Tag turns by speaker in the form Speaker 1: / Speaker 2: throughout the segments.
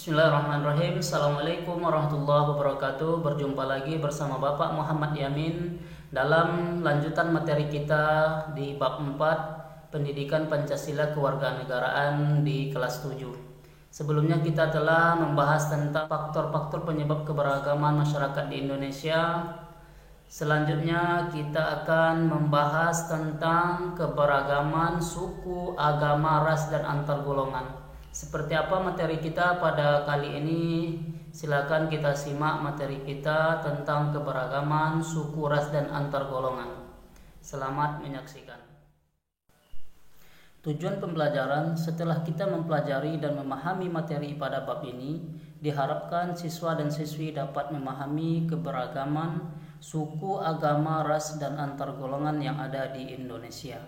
Speaker 1: Bismillahirrahmanirrahim. Assalamualaikum warahmatullahi wabarakatuh. Berjumpa lagi bersama Bapak Muhammad Yamin dalam lanjutan materi kita di bab 4 Pendidikan Pancasila Kewarganegaraan di kelas 7. Sebelumnya kita telah membahas tentang faktor-faktor penyebab keberagaman masyarakat di Indonesia. Selanjutnya kita akan membahas tentang keberagaman suku, agama, ras, dan antar golongan. Seperti apa materi kita pada kali ini? Silakan kita simak materi kita tentang keberagaman suku, ras, dan antar golongan. Selamat menyaksikan. Tujuan pembelajaran: setelah kita mempelajari dan memahami materi pada bab ini, diharapkan siswa dan siswi dapat memahami keberagaman suku, agama, ras, dan antar golongan yang ada di Indonesia.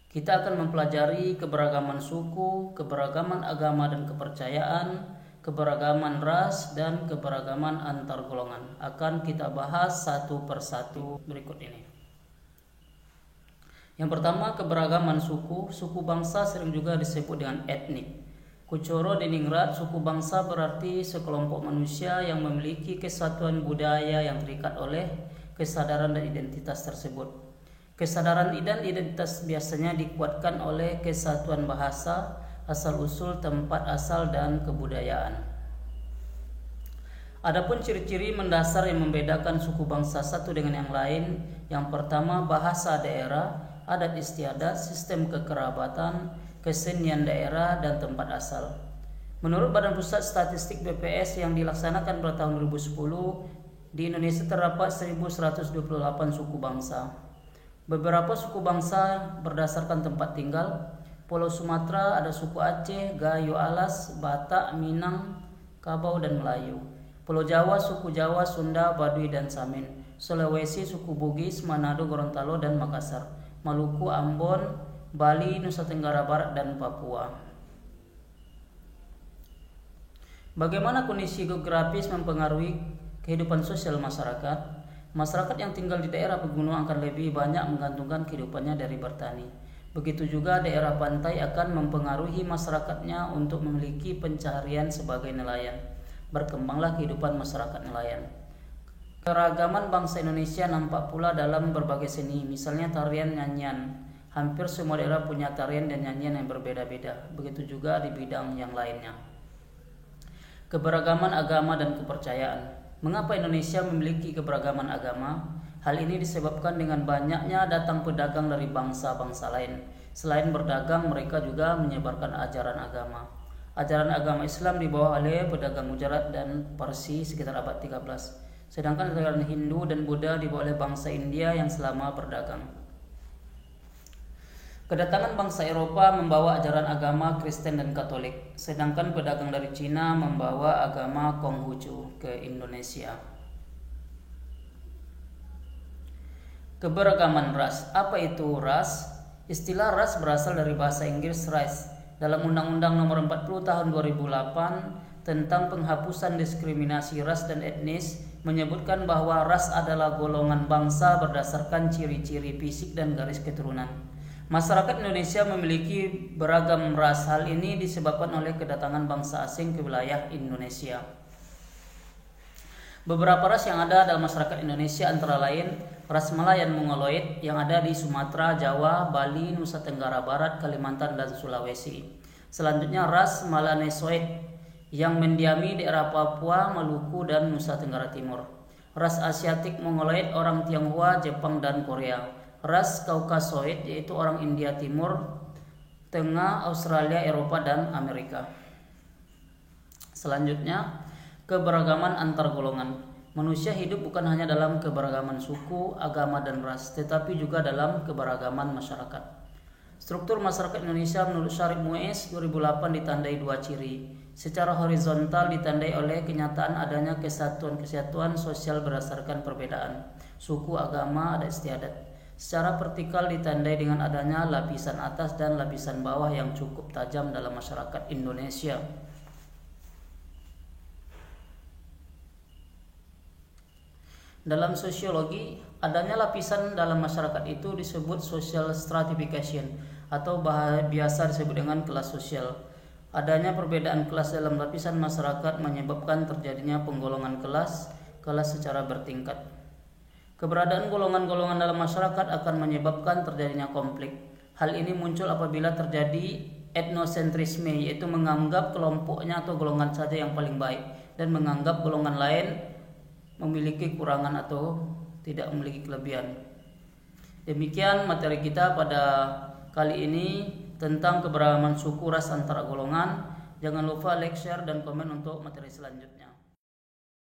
Speaker 1: Kita akan mempelajari keberagaman suku, keberagaman agama dan kepercayaan, keberagaman ras, dan keberagaman antar golongan. Akan kita bahas satu persatu berikut ini. Yang pertama, keberagaman suku. Suku bangsa sering juga disebut dengan etnik. Kucoro Diningrat, suku bangsa berarti sekelompok manusia yang memiliki kesatuan budaya yang terikat oleh kesadaran dan identitas tersebut. Kesadaran dan identitas biasanya dikuatkan oleh kesatuan bahasa, asal-usul, tempat asal, dan kebudayaan. Adapun ciri-ciri mendasar yang membedakan suku bangsa satu dengan yang lain, yang pertama bahasa daerah, adat istiadat, sistem kekerabatan, kesenian daerah, dan tempat asal. Menurut Badan Pusat Statistik BPS yang dilaksanakan pada tahun 2010, di Indonesia terdapat 1128 suku bangsa. Beberapa suku bangsa berdasarkan tempat tinggal. Pulau Sumatera ada suku Aceh, Gayo Alas, Batak, Minang, Kabau, dan Melayu. Pulau Jawa suku Jawa, Sunda, Baduy, dan Samin. Sulawesi suku Bugis, Manado, Gorontalo, dan Makassar. Maluku, Ambon, Bali, Nusa Tenggara Barat, dan Papua. Bagaimana kondisi geografis mempengaruhi kehidupan sosial masyarakat? Masyarakat yang tinggal di daerah pegunungan akan lebih banyak menggantungkan kehidupannya dari bertani. Begitu juga daerah pantai akan mempengaruhi masyarakatnya untuk memiliki pencaharian sebagai nelayan. Berkembanglah kehidupan masyarakat nelayan. Keragaman bangsa Indonesia nampak pula dalam berbagai seni, misalnya tarian nyanyian. Hampir semua daerah punya tarian dan nyanyian yang berbeda-beda. Begitu juga di bidang yang lainnya. Keberagaman agama dan kepercayaan. Mengapa Indonesia memiliki keberagaman agama? Hal ini disebabkan dengan banyaknya datang pedagang dari bangsa-bangsa lain. Selain berdagang, mereka juga menyebarkan ajaran agama. Ajaran agama Islam dibawa oleh pedagang Gujarat dan Parsi sekitar abad 13. Sedangkan ajaran Hindu dan Buddha dibawa oleh bangsa India yang selama berdagang. Kedatangan bangsa Eropa membawa ajaran agama Kristen dan Katolik, sedangkan pedagang dari Cina membawa agama Konghucu ke Indonesia. Keberagaman ras. Apa itu ras? Istilah ras berasal dari bahasa Inggris race. Dalam Undang-Undang Nomor 40 Tahun 2008 tentang penghapusan diskriminasi ras dan etnis menyebutkan bahwa ras adalah golongan bangsa berdasarkan ciri-ciri fisik dan garis keturunan. Masyarakat Indonesia memiliki beragam ras. Hal ini disebabkan oleh kedatangan bangsa asing ke wilayah Indonesia. Beberapa ras yang ada dalam masyarakat Indonesia antara lain ras Malayan Mongoloid yang ada di Sumatera, Jawa, Bali, Nusa Tenggara Barat, Kalimantan, dan Sulawesi. Selanjutnya ras Melanesoid yang mendiami daerah Papua, Maluku, dan Nusa Tenggara Timur. Ras Asiatik Mongoloid orang Tionghoa, Jepang, dan Korea. Ras Kaukasoid yaitu orang India Timur, Tengah, Australia, Eropa, dan Amerika. Selanjutnya, keberagaman antar golongan. Manusia hidup bukan hanya dalam keberagaman suku, agama, dan ras, tetapi juga dalam keberagaman masyarakat. Struktur masyarakat Indonesia menurut Syarif Muiz 2008 ditandai dua ciri. Secara horizontal ditandai oleh kenyataan adanya kesatuan sosial berdasarkan perbedaan suku, agama, adat istiadat. Secara vertikal ditandai dengan adanya lapisan atas dan lapisan bawah yang cukup tajam dalam masyarakat Indonesia. Dalam sosiologi, adanya lapisan dalam masyarakat itu disebut social stratification atau biasa disebut dengan kelas sosial. Adanya perbedaan kelas dalam lapisan masyarakat menyebabkan terjadinya penggolongan kelas secara bertingkat. Keberadaan golongan-golongan dalam masyarakat akan menyebabkan terjadinya konflik. Hal ini muncul apabila terjadi etnosentrisme, yaitu menganggap kelompoknya atau golongan saja yang paling baik dan menganggap golongan lain memiliki kekurangan atau tidak memiliki kelebihan. Demikian materi kita pada kali ini tentang keberagaman suku ras antara golongan. Jangan lupa like, share, dan komen untuk materi selanjutnya.